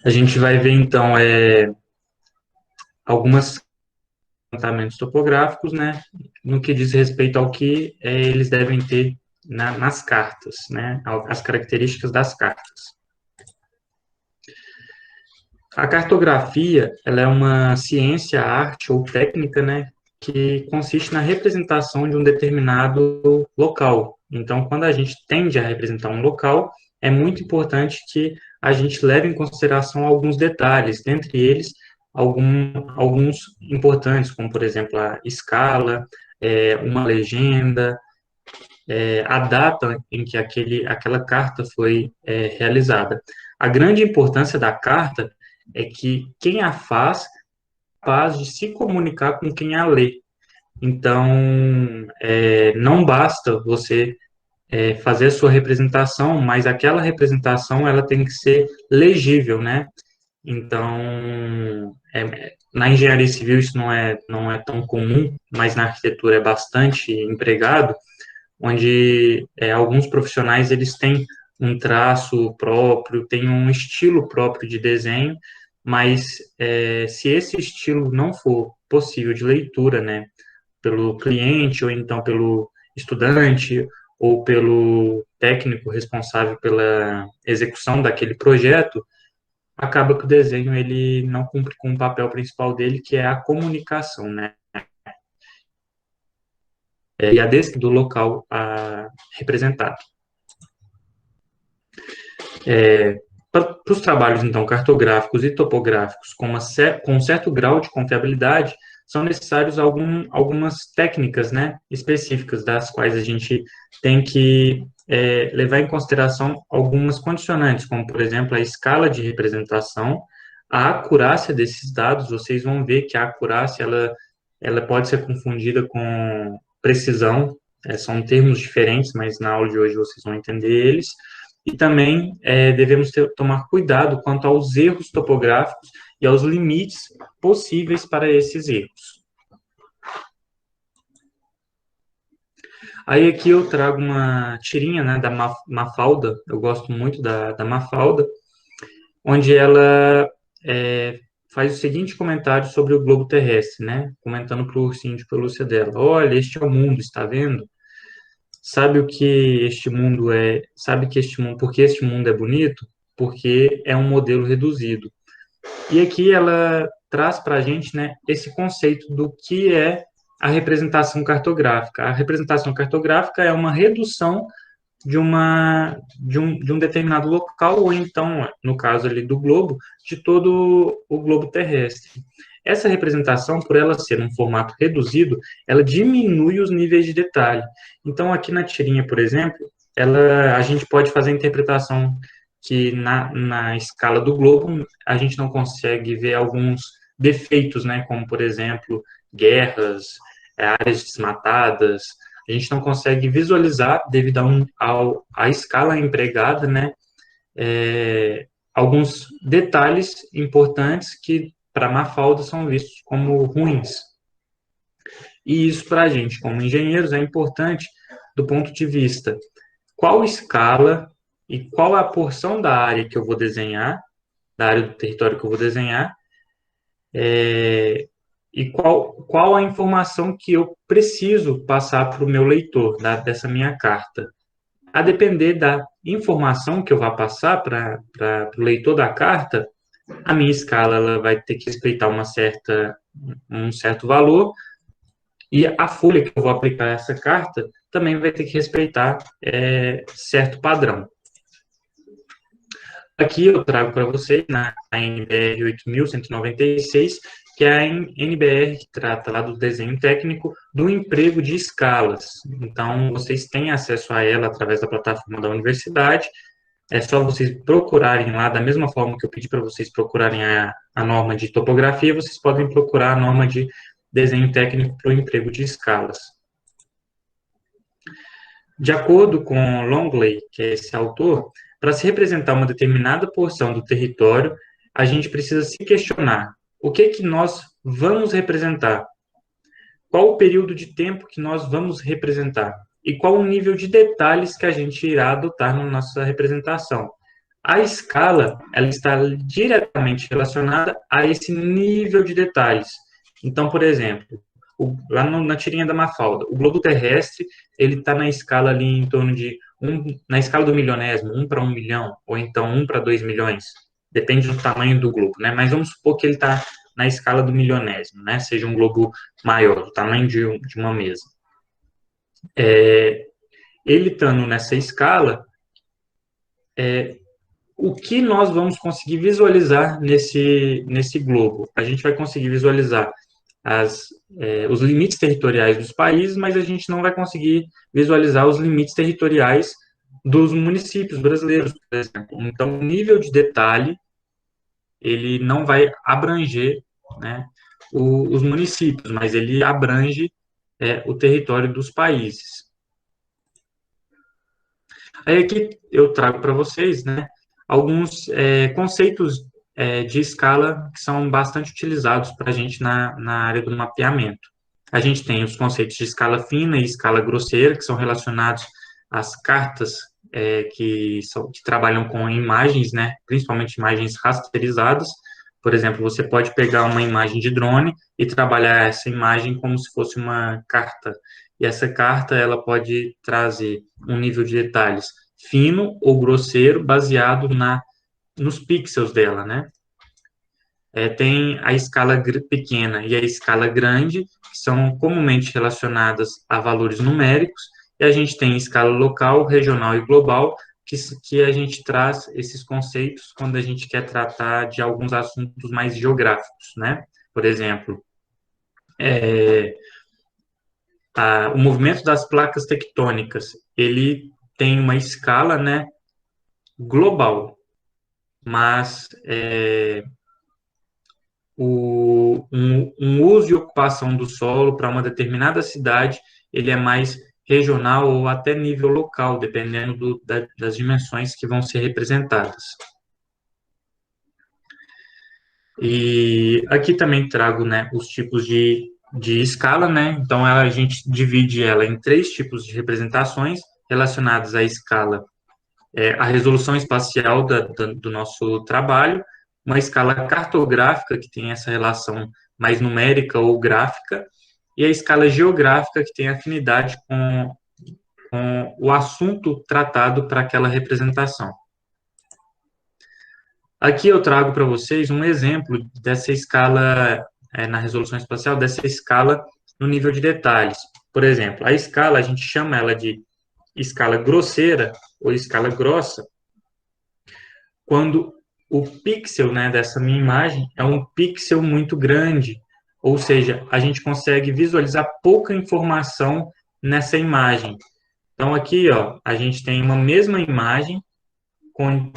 A gente vai ver, então, alguns levantamentos topográficos, né, no que diz respeito ao que eles devem ter nas cartas, né, as características das cartas. A cartografia, ela é uma ciência, arte ou técnica, né, que consiste na representação de um determinado local. Então, quando a gente tende a representar um local, é muito importante que a gente leve em consideração alguns detalhes, dentre eles alguns importantes, como, por exemplo, a escala, uma legenda, a data em que aquela carta foi realizada. A grande importância da carta é que quem a faz é capaz de se comunicar com quem a lê. Então, não basta você fazer a sua representação, mas aquela representação ela tem que ser legível, né? Então, na engenharia civil isso não é tão comum, mas na arquitetura é bastante empregado, onde alguns profissionais eles têm um traço próprio, têm um estilo próprio de desenho, mas se esse estilo não for possível de leitura, né, pelo cliente ou então pelo estudante ou pelo técnico responsável pela execução daquele projeto, acaba que o desenho ele não cumpre com o papel principal dele, que é a comunicação, né? E a descrição do local representado. Para os trabalhos, então, cartográficos e topográficos com um certo grau de confiabilidade, são necessários algumas técnicas, né, específicas, das quais a gente tem que levar em consideração algumas condicionantes, como, por exemplo, a escala de representação, a acurácia desses dados. Vocês vão ver que a acurácia, ela pode ser confundida com precisão, são termos diferentes, mas na aula de hoje vocês vão entender eles. E também devemos tomar cuidado quanto aos erros topográficos e aos limites possíveis para esses erros. Aí aqui eu trago uma tirinha, né, da Mafalda, eu gosto muito da Mafalda, onde ela faz o seguinte comentário sobre o globo terrestre, né, comentando para o ursinho de pelúcia dela: olha, este é o mundo, está vendo? Sabe o que este mundo é? Sabe que este mundo, porque este mundo é bonito? Porque é um modelo reduzido. E aqui ela traz para a gente, né, esse conceito do que é a representação cartográfica. A representação cartográfica é uma redução de um determinado local, ou então, no caso ali do globo, de todo o globo terrestre. Essa representação, por ela ser um formato reduzido, ela diminui os níveis de detalhe. Então, aqui na tirinha, por exemplo, a gente pode fazer a interpretação que na escala do globo a gente não consegue ver alguns defeitos, né, como, por exemplo, guerras, áreas desmatadas. A gente não consegue visualizar, devido à escala empregada, né, alguns detalhes importantes que, para a Mafalda, são vistos como ruins. E isso, para a gente, como engenheiros, é importante do ponto de vista qual escala e qual a porção da área que eu vou desenhar, da área do território que eu vou desenhar, e qual a informação que eu preciso passar para o meu leitor dessa minha carta. A depender da informação que eu vá passar para o leitor da carta, a minha escala ela vai ter que respeitar um certo valor, e a folha que eu vou aplicar a essa carta também vai ter que respeitar certo padrão. Aqui eu trago para vocês, na NBR 8196, que é a NBR que trata lá do desenho técnico do emprego de escalas. Então, vocês têm acesso a ela através da plataforma da universidade. É só vocês procurarem lá, da mesma forma que eu pedi para vocês procurarem a norma de topografia, vocês podem procurar a norma de desenho técnico para o emprego de escalas. De acordo com Longley, que é esse autor, para se representar uma determinada porção do território, a gente precisa se questionar o que nós vamos representar, qual o período de tempo que nós vamos representar e qual o nível de detalhes que a gente irá adotar na nossa representação. A escala, ela está diretamente relacionada a esse nível de detalhes. Então, por exemplo, lá na tirinha da Mafalda, o globo terrestre, ele está na escala ali em torno de, na escala do milionésimo, 1 para 1 milhão, ou então 1 para 2 milhões, depende do tamanho do globo, né? Mas vamos supor que ele está na escala do milionésimo, né? Seja um globo maior, do tamanho de uma mesa. Ele estando nessa escala, o que nós vamos conseguir visualizar nesse globo? A gente vai conseguir visualizar os limites territoriais dos países, mas a gente não vai conseguir visualizar os limites territoriais dos municípios brasileiros, por exemplo. Então, o nível de detalhe, ele não vai abranger, né, os municípios, mas ele abrange o território dos países. Aí aqui eu trago para vocês, né, alguns conceitos de escala que são bastante utilizados para a gente na área do mapeamento. A gente tem os conceitos de escala fina e escala grosseira, que são relacionados às cartas que trabalham com imagens, né, principalmente imagens rasterizadas. Por exemplo, você pode pegar uma imagem de drone e trabalhar essa imagem como se fosse uma carta. E essa carta, ela pode trazer um nível de detalhes fino ou grosseiro, baseado nos pixels dela, né? Tem a escala pequena e a escala grande, que são comumente relacionadas a valores numéricos, e a gente tem escala local, regional e global, que a gente traz esses conceitos quando a gente quer tratar de alguns assuntos mais geográficos, né? Por exemplo, o movimento das placas tectônicas, ele tem uma escala, né, global, mas um uso e ocupação do solo para uma determinada cidade, ele é mais regional ou até nível local, dependendo das dimensões que vão ser representadas. E aqui também trago, né, os tipos de escala, né? Então a gente divide ela em 3 tipos de representações relacionadas à escala, a resolução espacial do nosso trabalho, uma escala cartográfica, que tem essa relação mais numérica ou gráfica, e a escala geográfica, que tem afinidade com o assunto tratado para aquela representação. Aqui eu trago para vocês um exemplo dessa escala, na resolução espacial, dessa escala no nível de detalhes. Por exemplo, a escala, a gente chama ela de escala grosseira ou escala grossa, quando o pixel, né, dessa minha imagem é um pixel muito grande, ou seja, a gente consegue visualizar pouca informação nessa imagem. Então, aqui, ó, a gente tem uma mesma imagem com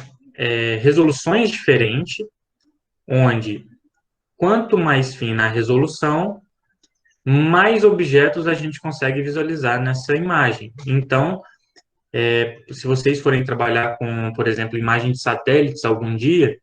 resoluções diferentes, onde quanto mais fina a resolução, mais objetos a gente consegue visualizar nessa imagem. Então, se vocês forem trabalhar com, por exemplo, imagem de satélites algum dia,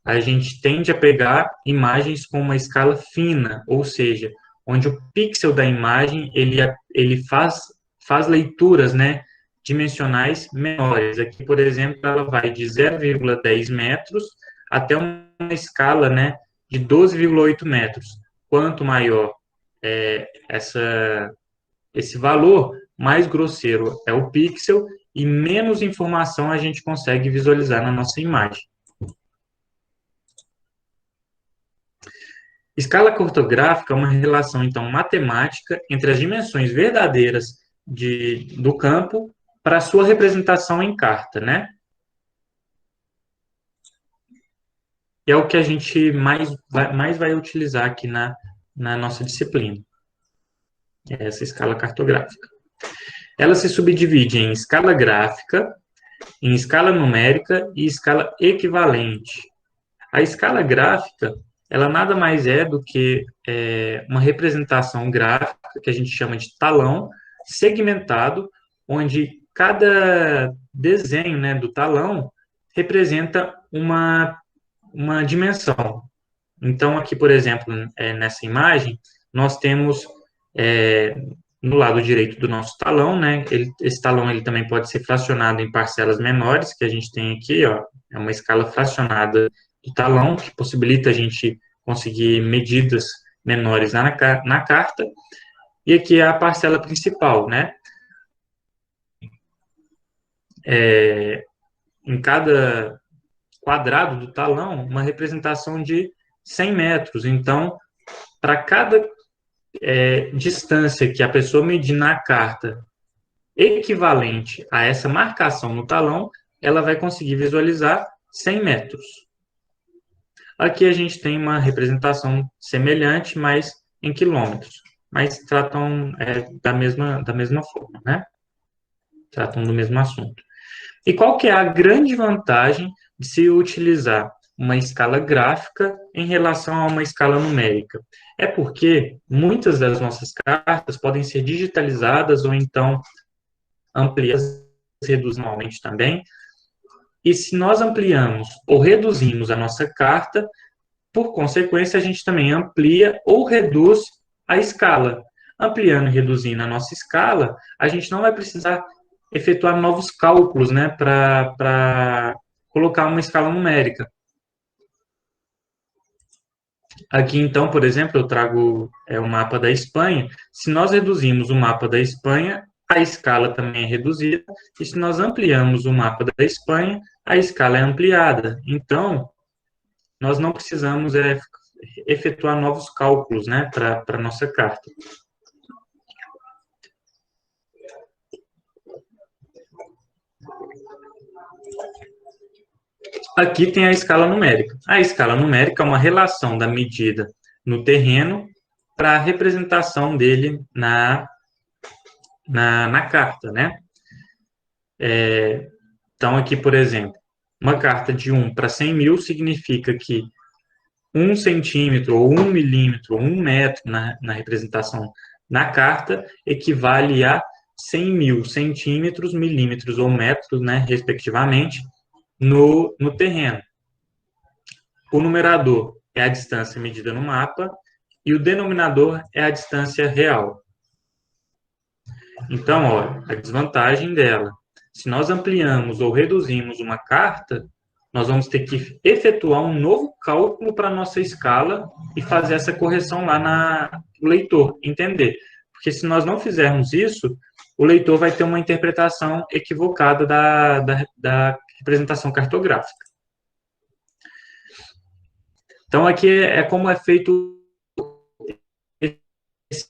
a gente tende a pegar imagens com uma escala fina, ou seja, onde o pixel da imagem ele faz leituras, né, dimensionais menores. Aqui, por exemplo, ela vai de 0,10 metros até uma escala, né, de 12,8 metros. Quanto maior esse valor, mais grosseiro é o pixel e menos informação a gente consegue visualizar na nossa imagem. Escala cartográfica é uma relação, então, matemática entre as dimensões verdadeiras do campo para a sua representação em carta, né? E é o que a gente mais vai utilizar aqui na nossa disciplina, essa escala cartográfica. Ela se subdivide em escala gráfica, em escala numérica e escala equivalente. A escala gráfica, ela nada mais é do que uma representação gráfica, que a gente chama de talão, segmentado, onde cada desenho, né, do talão representa uma dimensão. Então, aqui, por exemplo, nessa imagem, nós temos no lado direito do nosso talão, né? Esse talão ele também pode ser fracionado em parcelas menores, que a gente tem aqui, ó, é uma escala fracionada do talão, que possibilita a gente conseguir medidas menores na carta, e aqui é a parcela principal, né? Em cada quadrado do talão, uma representação de 100 metros. Então, para cada distância que a pessoa medir na carta equivalente a essa marcação no talão, ela vai conseguir visualizar 100 metros. Aqui a gente tem uma representação semelhante, mas em quilômetros, mas tratam da mesma forma, né? Tratam do mesmo assunto. E qual que é a grande vantagem de se utilizar uma escala gráfica em relação a uma escala numérica? É porque muitas das nossas cartas podem ser digitalizadas ou então ampliadas, reduzidamente também. E se nós ampliamos ou reduzimos a nossa carta, por consequência, a gente também amplia ou reduz a escala. Ampliando e reduzindo a nossa escala, a gente não vai precisar efetuar novos cálculos, né, para colocar uma escala numérica. Aqui, então, por exemplo, eu trago o mapa da Espanha. Se nós reduzimos o mapa da Espanha, a escala também é reduzida. E se nós ampliamos o mapa da Espanha, a escala é ampliada. Então, nós não precisamos efetuar novos cálculos, né, para a nossa carta. Aqui tem a escala numérica. A escala numérica é uma relação da medida no terreno para a representação dele na carta, né? Então, aqui, por exemplo, uma carta de 1 para 100 mil significa que 1 centímetro, ou 1 milímetro, ou 1 metro na representação na carta equivale a 100 mil centímetros, milímetros ou metros, né, respectivamente, no terreno. O numerador é a distância medida no mapa e o denominador é a distância real. Então, olha, a desvantagem dela. Se nós ampliamos ou reduzimos uma carta, nós vamos ter que efetuar um novo cálculo para a nossa escala e fazer essa correção lá no leitor, entender. Porque se nós não fizermos isso, o leitor vai ter uma interpretação equivocada da representação cartográfica. Então, aqui é como é feito esse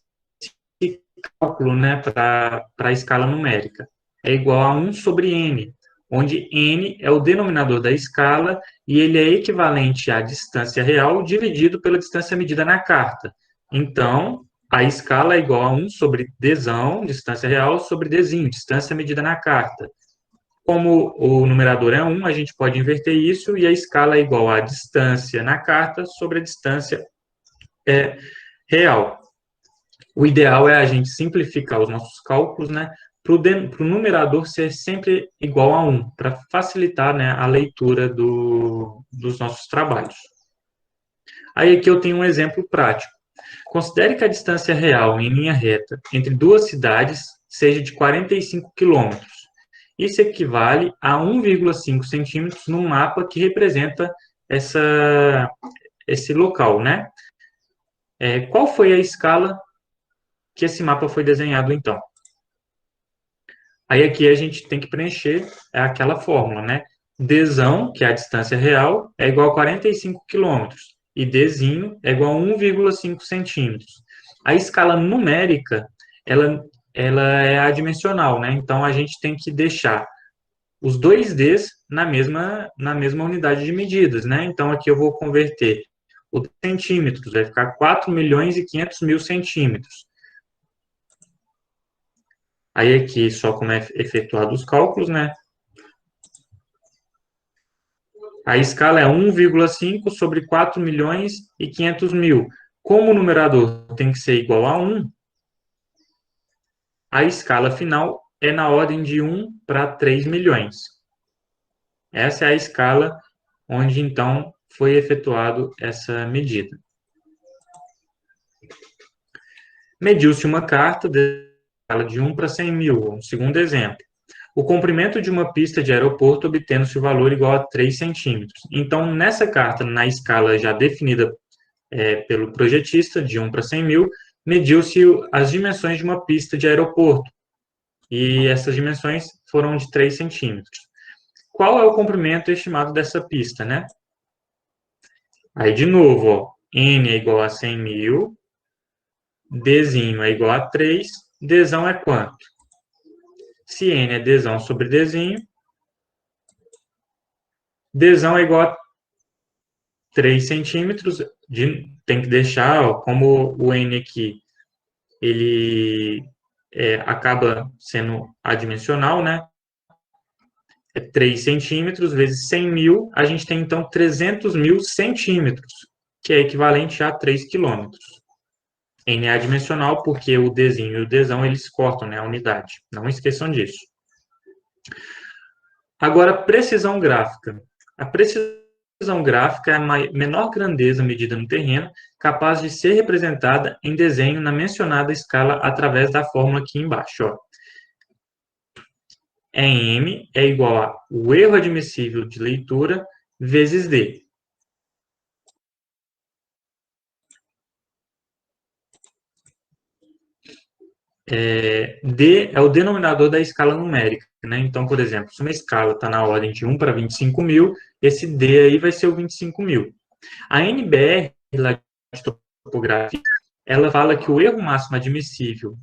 cálculo, né, para a escala numérica. É igual a 1 sobre n, onde n é o denominador da escala e ele é equivalente à distância real dividido pela distância medida na carta. Então, a escala é igual a 1 sobre dzão, distância real, sobre dzinho, distância medida na carta. Como o numerador é 1, a gente pode inverter isso e a escala é igual à distância na carta sobre a distância real. O ideal é a gente simplificar os nossos cálculos, né, para o numerador ser sempre igual a 1, para facilitar, né, a leitura dos nossos trabalhos. Aí aqui eu tenho um exemplo prático. Considere que a distância real em linha reta entre duas cidades seja de 45 quilômetros. Isso equivale a 1,5 centímetros no mapa que representa esse local, né? Qual foi a escala que esse mapa foi desenhado, então? Aí aqui a gente tem que preencher aquela fórmula, né? Dzão, que é a distância real, é igual a 45 quilômetros. E Dzinho é igual a 1,5 centímetros. A escala numérica, ela é adimensional, né? Então, a gente tem que deixar os dois Ds na mesma unidade de medidas, né? Então, aqui eu vou converter o centímetros, vai ficar 4 milhões e 500 mil centímetros. Aí aqui, só como é efetuado os cálculos, né? A escala é 1,5 sobre 4 milhões e 500 mil. Como o numerador tem que ser igual a 1, a escala final é na ordem de 1 para 3 milhões. Essa é a escala onde, então, foi efetuado essa medida. Mediu-se uma carta escala de 1 para 100 mil, um segundo exemplo. O comprimento de uma pista de aeroporto obtendo-se o valor igual a 3 centímetros. Então, nessa carta, na escala já definida pelo projetista, de 1 para 100 mil, mediu-se as dimensões de uma pista de aeroporto. E essas dimensões foram de 3 centímetros. Qual é o comprimento estimado dessa pista, né? Aí, de novo, ó, N é igual a 100 mil, Dzinho é igual a 3, Dzão é quanto? Se N é Dzão sobre Dzinho, Dzão é igual a 3 centímetros, tem que deixar, ó, como o N aqui, ele acaba sendo adimensional, né? É 3 centímetros vezes 100 mil, a gente tem, então, 300 mil centímetros, que é equivalente a 3 quilômetros. N é adimensional porque o Dzinho e o Dzão, eles cortam, né, a unidade. Não esqueçam disso. Agora, precisão gráfica. A precisão gráfica é a menor grandeza medida no terreno, capaz de ser representada em desenho na mencionada escala através da fórmula aqui embaixo. Ó. M é igual a o erro admissível de leitura vezes D. D é o denominador da escala numérica. Né? Então, por exemplo, se uma escala está na ordem de 1 para 25 mil, esse D aí vai ser o 25 mil. A NBR, lá de topografia, ela fala que o erro máximo admissível,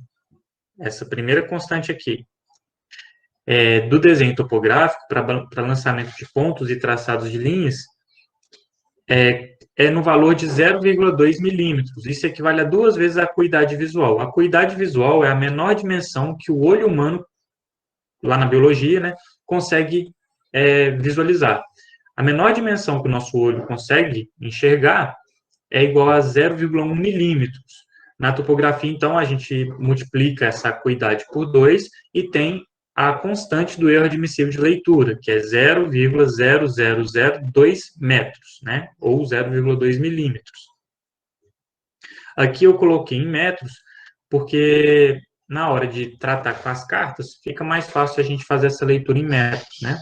essa primeira constante aqui, do desenho topográfico para lançamento de pontos e traçados de linhas, no valor de 0,2 milímetros. Isso equivale a 2 vezes a acuidade visual. A acuidade visual é a menor dimensão que o olho humano, lá na biologia, né, consegue visualizar. A menor dimensão que o nosso olho consegue enxergar é igual a 0,1 milímetros. Na topografia, então, a gente multiplica essa acuidade por 2 e tem a constante do erro admissível de leitura, que é 0,0002 metros, né? Ou 0,2 milímetros. Aqui eu coloquei em metros, porque na hora de tratar com as cartas, fica mais fácil a gente fazer essa leitura em metros, né?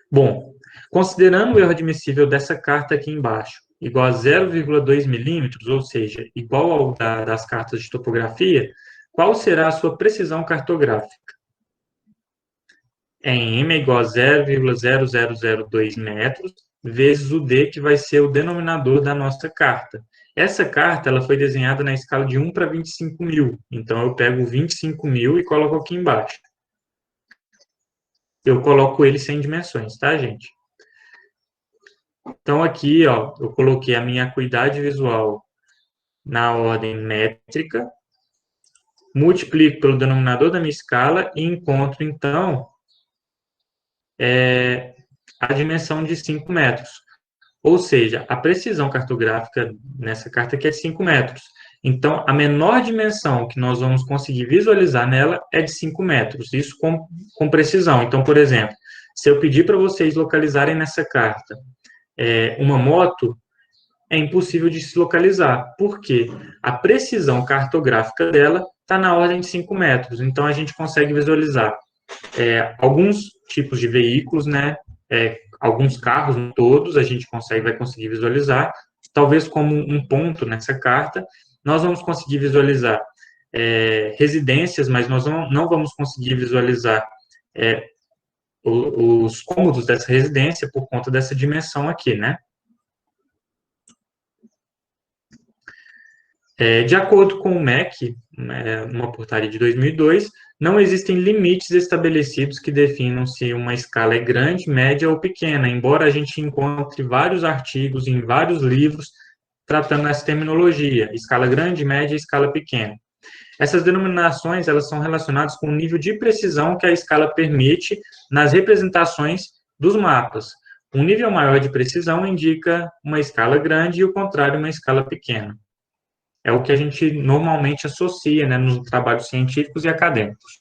Bom, considerando o erro admissível dessa carta aqui embaixo, igual a 0,2 milímetros, ou seja, igual ao das cartas de topografia, qual será a sua precisão cartográfica? Em M é igual a 0,0002 metros, vezes o D, que vai ser o denominador da nossa carta. Essa carta ela foi desenhada na escala de 1 para 25 mil, então eu pego 25 mil e coloco aqui embaixo. Eu coloco ele sem dimensões, tá, gente? Então, aqui, ó, eu coloquei a minha acuidade visual na ordem métrica, multiplico pelo denominador da minha escala e encontro, então, a dimensão de 5 metros. Ou seja, a precisão cartográfica nessa carta aqui é de 5 metros. Então, a menor dimensão que nós vamos conseguir visualizar nela é de 5 metros. Isso com precisão. Então, por exemplo, se eu pedir para vocês localizarem nessa carta uma moto, é impossível de se localizar. Por quê? A precisão cartográfica dela está na ordem de 5 metros. Então, a gente consegue visualizar alguns tipos de veículos, né? Alguns carros, não todos, a gente vai conseguir visualizar. Talvez como um ponto nessa carta. Nós vamos conseguir visualizar residências, mas nós não vamos conseguir visualizar os cômodos dessa residência por conta dessa dimensão aqui, né? De acordo com o MEC, uma portaria de 2002, não existem limites estabelecidos que definam se uma escala é grande, média ou pequena, embora a gente encontre vários artigos em vários livros tratando essa terminologia, escala grande, média e escala pequena. Essas denominações elas são relacionadas com o nível de precisão que a escala permite nas representações dos mapas. Um nível maior de precisão indica uma escala grande e o contrário, uma escala pequena. É o que a gente normalmente associa, né, nos trabalhos científicos e acadêmicos.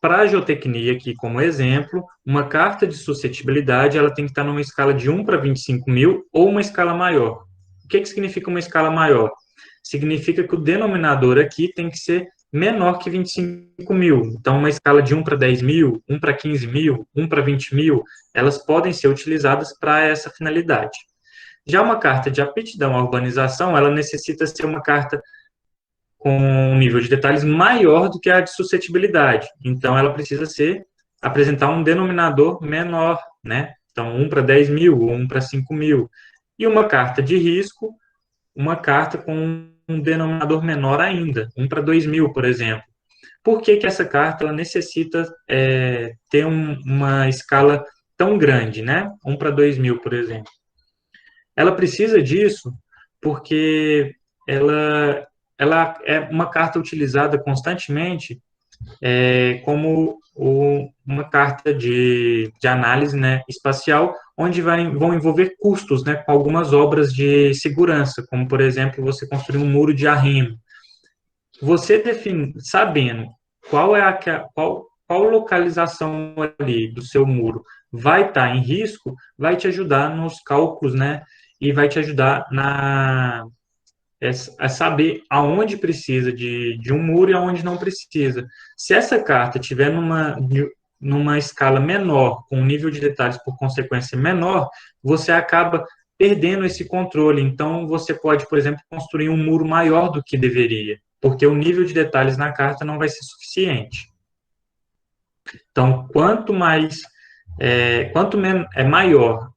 para a geotecnia, aqui como exemplo, uma carta de suscetibilidade ela tem que estar numa escala de 1 para 25 mil ou uma escala maior. O que significa uma escala maior? Significa que o denominador aqui tem que ser menor que 25 mil. Então, uma escala de 1 para 10 mil, 1 para 15 mil, 1 para 20 mil, elas podem ser utilizadas para essa finalidade. Já uma carta de aptidão à urbanização, ela necessita ser uma carta com um nível de detalhes maior do que a de suscetibilidade. Então, ela precisa apresentar um denominador menor, né? Então, 1 para 10 mil ou 1 para 5 mil. E uma carta de risco, uma carta com um denominador menor ainda, 1 para 2 mil, por exemplo. Por que essa carta ela necessita ter uma escala tão grande, né? 1 para 2 mil, por exemplo. Ela precisa disso porque ela é uma carta utilizada constantemente como uma carta de análise, né, espacial, onde vão envolver custos, né, com algumas obras de segurança, como, por exemplo, você construir um muro de arrimo. Você sabendo qual localização ali do seu muro vai estar em risco, vai te ajudar nos cálculos, né, e vai te ajudar a saber aonde precisa de um muro e aonde não precisa. Se essa carta tiver numa escala menor, com um nível de detalhes, por consequência, menor, você acaba perdendo esse controle. Então, você pode, por exemplo, construir um muro maior do que deveria, porque o nível de detalhes na carta não vai ser suficiente. Então, quanto maior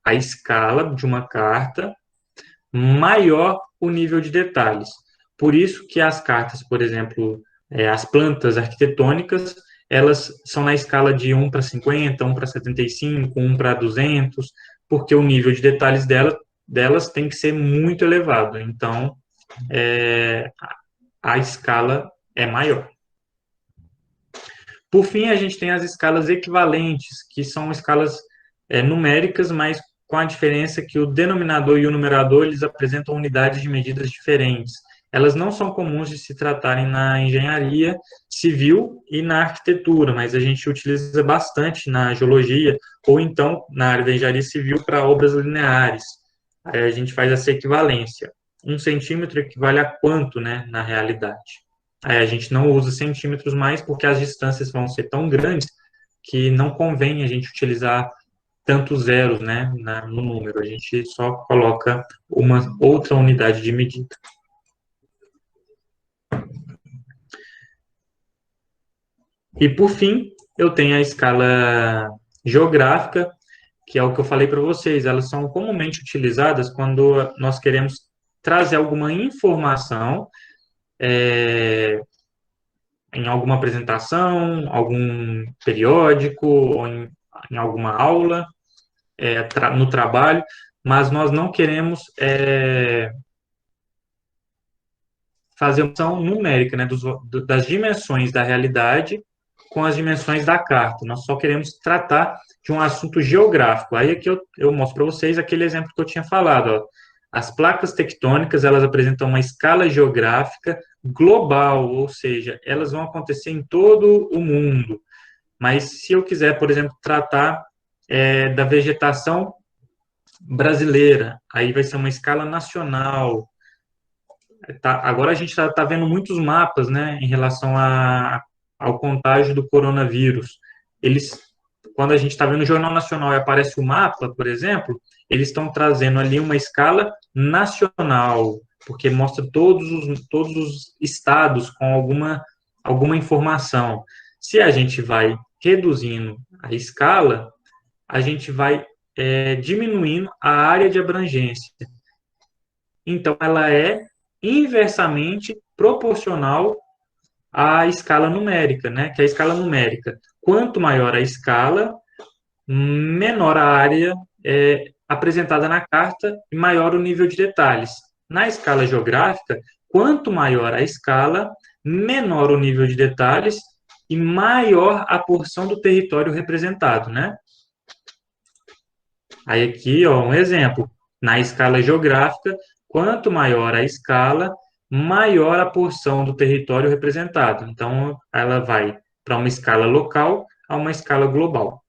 a escala de uma carta, maior o nível de detalhes. Por isso que as cartas, por exemplo, as plantas arquitetônicas, elas são na escala de 1 para 50, 1 para 75, 1 para 200, porque o nível de detalhes delas tem que ser muito elevado. Então, a escala é maior. Por fim, a gente tem as escalas equivalentes, que são escalas numéricas, mas com a diferença que o denominador e o numerador eles apresentam unidades de medidas diferentes. Elas não são comuns de se tratarem na engenharia civil e na arquitetura, mas a gente utiliza bastante na geologia ou então na área da engenharia civil para obras lineares. Aí a gente faz essa equivalência. 1 centímetro equivale a quanto, né, na realidade? Aí a gente não usa centímetros mais porque as distâncias vão ser tão grandes que não convém a gente utilizar tantos zeros, né, no número. A gente só coloca uma outra unidade de medida. E, por fim, eu tenho a escala geográfica, que é o que eu falei para vocês. Elas são comumente utilizadas quando nós queremos trazer alguma informação em alguma apresentação, algum periódico, ou em alguma aula, no trabalho, mas nós não queremos fazer uma ação numérica, né, das dimensões da realidade com as dimensões da carta. Nós só queremos tratar de um assunto geográfico. Aí aqui eu mostro para vocês aquele exemplo que eu tinha falado. Ó. As placas tectônicas, elas apresentam uma escala geográfica global, ou seja, elas vão acontecer em todo o mundo. Mas se eu quiser, por exemplo, tratar da vegetação brasileira, aí vai ser uma escala nacional. Agora a gente está vendo muitos mapas, né, em relação ao contágio do coronavírus. Quando a gente está vendo o Jornal Nacional e aparece o mapa, por exemplo, eles estão trazendo ali uma escala nacional, porque mostra todos os estados com alguma informação. Se a gente vai reduzindo a escala, a gente vai diminuindo a área de abrangência. Então, ela é inversamente proporcional à escala numérica, né? Que é a escala numérica. Quanto maior a escala, menor a área apresentada na carta e maior o nível de detalhes. Na escala geográfica, quanto maior a escala, menor o nível de detalhes e maior a porção do território representado, né? Aí aqui, ó, um exemplo. Na escala geográfica, quanto maior a escala, maior a porção do território representado. Então, ela vai para uma escala local a uma escala global.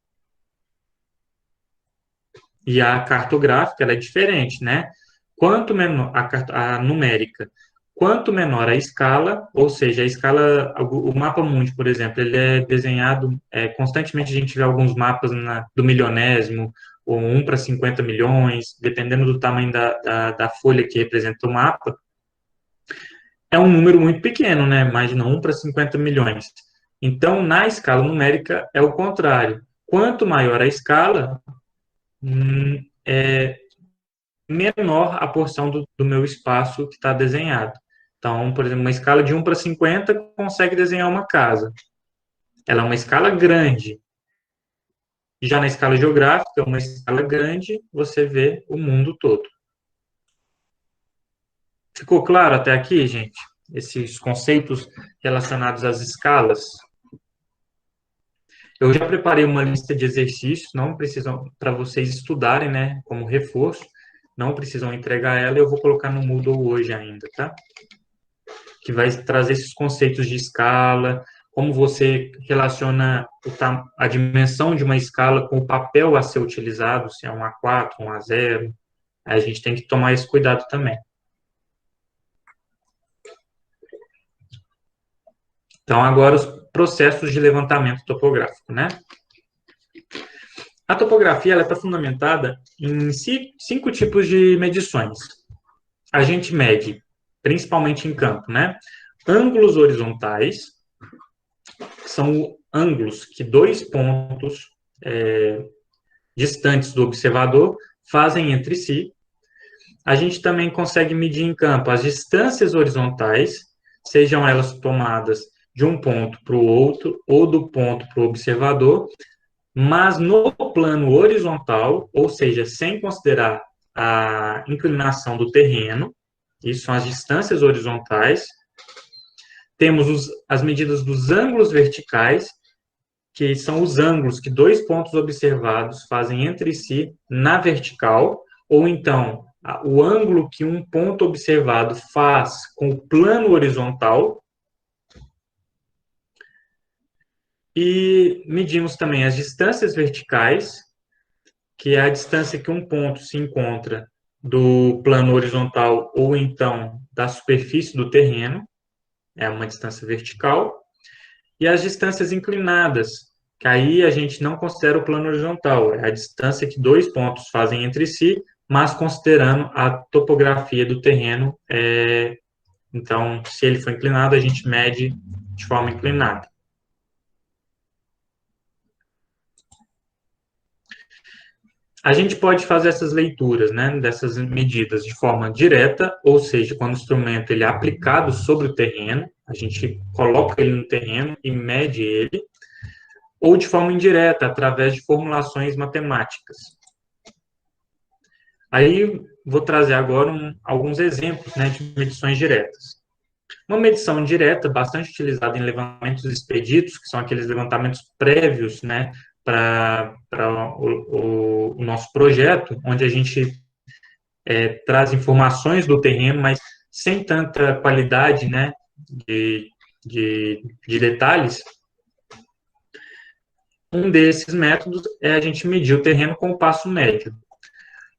E a cartográfica ela é diferente, né? Quanto menor a numérica, quanto menor a escala, ou seja, a escala, o mapa mundi, por exemplo, ele é desenhado constantemente. A gente vê alguns mapas do milionésimo, ou 1 para 50 milhões, dependendo do tamanho da folha que representa o mapa. É um número muito pequeno, né? Imagina 1 para 50 milhões. Então, na escala numérica, é o contrário. Quanto maior a escala, é menor a porção do meu espaço que está desenhado. Então, por exemplo, uma escala de 1 para 50 consegue desenhar uma casa. Ela é uma escala grande. Já na escala geográfica, uma escala grande, você vê o mundo todo. Ficou claro até aqui, gente? Esses conceitos relacionados às escalas? Eu já preparei uma lista de exercícios, não precisam, para vocês estudarem, né, como reforço, não precisam entregar ela, eu vou colocar no Moodle hoje ainda, tá? Que vai trazer esses conceitos de escala, como você relaciona a dimensão de uma escala com o papel a ser utilizado, se é um A4, um A0, a gente tem que tomar esse cuidado também. Então, agora os processos de levantamento topográfico, né? A topografia está fundamentada em 5 tipos de medições. A gente mede, principalmente em campo, né? Ângulos horizontais, que são ângulos que 2 pontos distantes do observador fazem entre si. A gente também consegue medir em campo as distâncias horizontais, sejam elas tomadas de um ponto para o outro ou do ponto para o observador, mas no plano horizontal, ou seja, sem considerar a inclinação do terreno, isso são as distâncias horizontais. Temos as medidas dos ângulos verticais, que são os ângulos que 2 pontos observados fazem entre si na vertical, ou então o ângulo que um ponto observado faz com o plano horizontal. E medimos também as distâncias verticais, que é a distância que um ponto se encontra do plano horizontal ou então da superfície do terreno, é uma distância vertical. E as distâncias inclinadas, que aí a gente não considera o plano horizontal, é a distância que 2 pontos fazem entre si, mas considerando a topografia do terreno. Então, se ele for inclinado, a gente mede de forma inclinada. A gente pode fazer essas leituras, né, dessas medidas de forma direta, ou seja, quando o instrumento ele é aplicado sobre o terreno, a gente coloca ele no terreno e mede ele, ou de forma indireta, através de formulações matemáticas. Aí, vou trazer agora alguns exemplos, né, de medições diretas. Uma medição direta, bastante utilizada em levantamentos expeditos, que são aqueles levantamentos prévios, né, para o nosso projeto, onde a gente traz informações do terreno, mas sem tanta qualidade, né, de detalhes. Um desses métodos é a gente medir o terreno com o passo médio.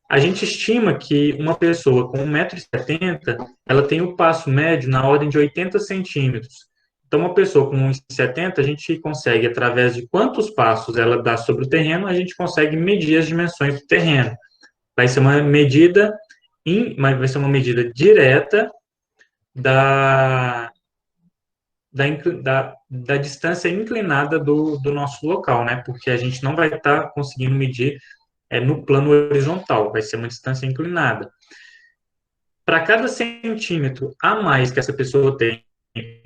A gente estima que uma pessoa com 1,70 m, ela tem o passo médio na ordem de 80 centímetros. Então, uma pessoa com 1,70 m, a gente consegue, através de quantos passos ela dá sobre o terreno, a gente consegue medir as dimensões do terreno. Vai ser uma medida direta da distância inclinada do nosso local, né? Porque a gente não vai estar conseguindo medir no plano horizontal, vai ser uma distância inclinada. Para cada centímetro a mais que essa pessoa tem,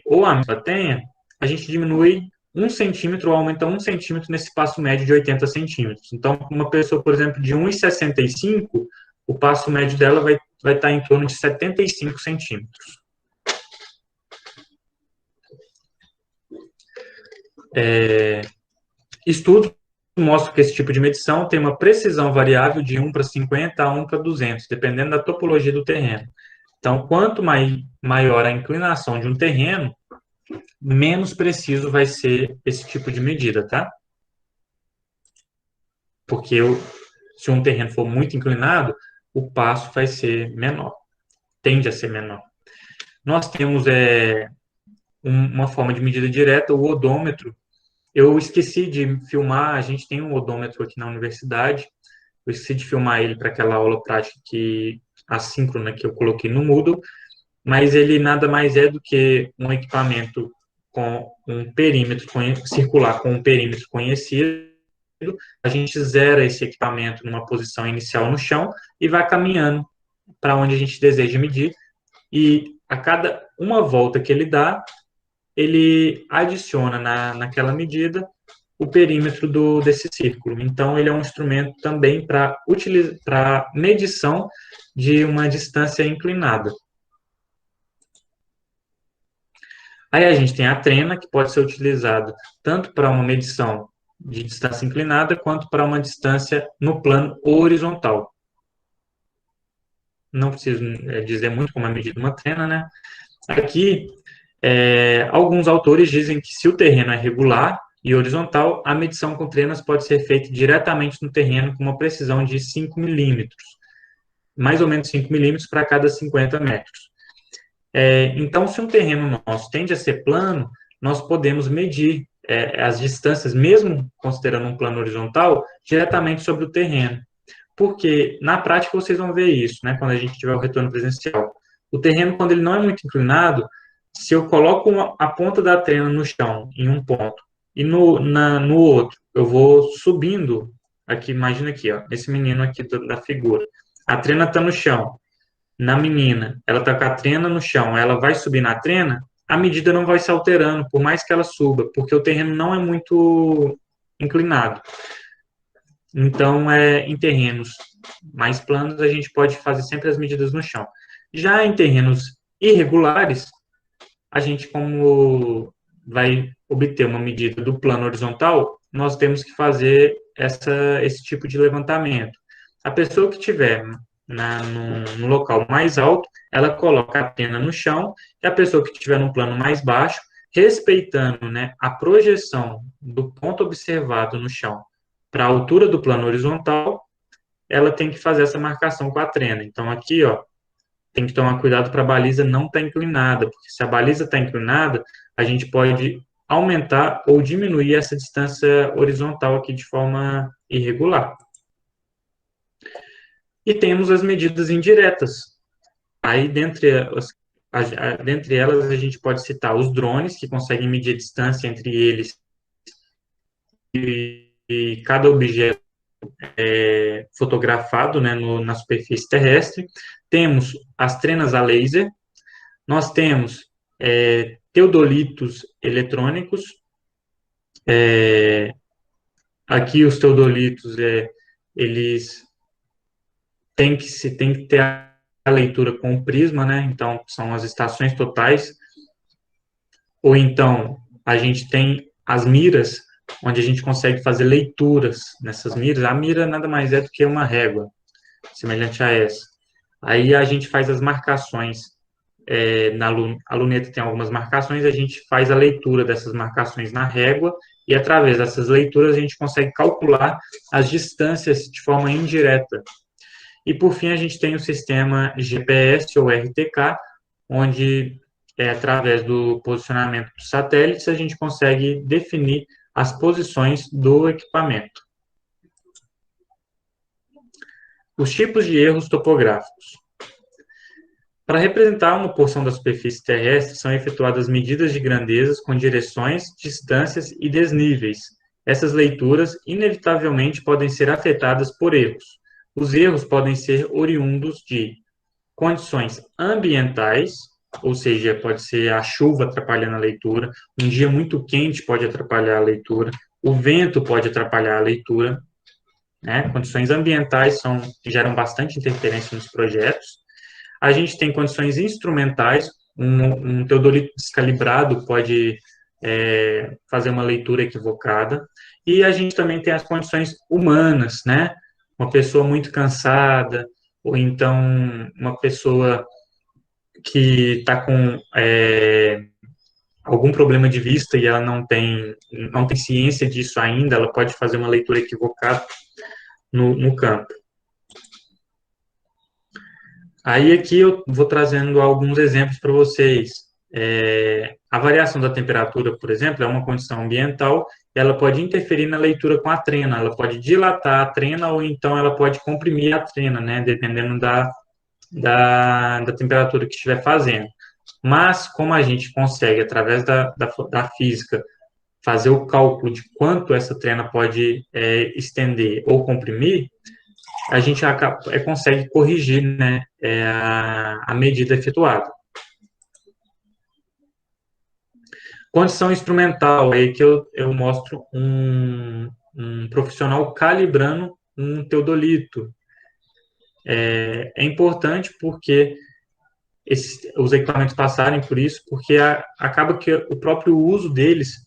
ou a menos ela tenha, a gente diminui 1 centímetro ou aumenta 1 centímetro nesse passo médio de 80 centímetros. Então, uma pessoa, por exemplo, de 1,65, o passo médio dela vai estar em torno de 75 centímetros. Estudos mostram que esse tipo de medição tem uma precisão variável de 1 para 50 a 1 para 200, dependendo da topologia do terreno. Então, quanto maior a inclinação de um terreno, menos preciso vai ser esse tipo de medida, tá? Porque se um terreno for muito inclinado, o passo vai ser menor, tende a ser menor. Nós temos uma forma de medida direta, o odômetro. Eu esqueci de filmar, a gente tem um odômetro aqui na universidade, eu esqueci de filmar ele para aquela aula prática assíncrona que eu coloquei no Moodle, mas ele nada mais é do que um equipamento com um perímetro circular com um perímetro conhecido. A gente zera esse equipamento numa posição inicial no chão e vai caminhando para onde a gente deseja medir. E a cada uma volta que ele dá, ele adiciona naquela medida o perímetro desse círculo. Então, ele é um instrumento também para medição de uma distância inclinada. Aí a gente tem a trena, que pode ser utilizado tanto para uma medição de distância inclinada, quanto para uma distância no plano horizontal. Não preciso dizer muito como é medida uma trena, né? Aqui, alguns autores dizem que se o terreno é regular e horizontal, a medição com trenas pode ser feita diretamente no terreno com uma precisão de 5 milímetros, mais ou menos 5 milímetros para cada 50 metros. Então, se um terreno nosso tende a ser plano, nós podemos medir as distâncias, mesmo considerando um plano horizontal, diretamente sobre o terreno. Porque, na prática, vocês vão ver isso, né, quando a gente tiver o retorno presencial. O terreno, quando ele não é muito inclinado, se eu coloco a ponta da trena no chão, em um ponto, e no outro, eu vou subindo, aqui, imagina aqui, ó, esse menino aqui da figura. A trena está no chão, na menina, ela está com a trena no chão, ela vai subir na trena, a medida não vai se alterando, por mais que ela suba, porque o terreno não é muito inclinado. Então, em terrenos mais planos, a gente pode fazer sempre as medidas no chão. Já em terrenos irregulares, a gente, como vai obter uma medida do plano horizontal, nós temos que fazer esse tipo de levantamento. A pessoa que tiver no local mais alto, ela coloca a pena no chão, e a pessoa que estiver no plano mais baixo, respeitando, né, a projeção do ponto observado no chão para a altura do plano horizontal, ela tem que fazer essa marcação com a trena. Então, aqui, ó, tem que tomar cuidado para a baliza não estar inclinada, porque se a baliza está inclinada, a gente pode aumentar ou diminuir essa distância horizontal aqui de forma irregular. E temos as medidas indiretas. Aí, dentre elas, a gente pode citar os drones, que conseguem medir a distância entre eles e cada objeto fotografado, né, na superfície terrestre. Temos as trenas a laser, nós temos teodolitos eletrônicos. Aqui os teodolitos, eles têm que ter a leitura com o prisma, né? Então, são as estações totais. Ou então, a gente tem as miras, onde a gente consegue fazer leituras nessas miras. A mira nada mais é do que uma régua, semelhante a essa. Aí a gente faz as marcações a luneta tem algumas marcações, a gente faz a leitura dessas marcações na régua e através dessas leituras a gente consegue calcular as distâncias de forma indireta. E por fim a gente tem o sistema GPS ou RTK, onde através do posicionamento dos satélites a gente consegue definir as posições do equipamento. Os tipos de erros topográficos. Para representar uma porção da superfície terrestre, são efetuadas medidas de grandezas com direções, distâncias e desníveis. Essas leituras, inevitavelmente, podem ser afetadas por erros. Os erros podem ser oriundos de condições ambientais, ou seja, pode ser a chuva atrapalhando a leitura, um dia muito quente pode atrapalhar a leitura, o vento pode atrapalhar a leitura, né? Condições ambientais geram bastante interferência nos projetos. A gente tem condições instrumentais, um teodolito descalibrado pode fazer uma leitura equivocada, e a gente também tem as condições humanas, né? Uma pessoa muito cansada, ou então uma pessoa que está com algum problema de vista e ela não tem ciência disso ainda, ela pode fazer uma leitura equivocada no campo. Aí aqui eu vou trazendo alguns exemplos para vocês. A variação da temperatura, por exemplo, é uma condição ambiental, ela pode interferir na leitura com a trena, ela pode dilatar a trena ou então ela pode comprimir a trena, né, dependendo da temperatura que estiver fazendo. Mas, como a gente consegue, através da física, fazer o cálculo de quanto essa trena pode estender ou comprimir, a gente consegue corrigir, né, a medida efetuada. Condição instrumental, aí que eu mostro um profissional calibrando um teodolito. É importante porque os equipamentos passarem por isso, porque acaba que o próprio uso deles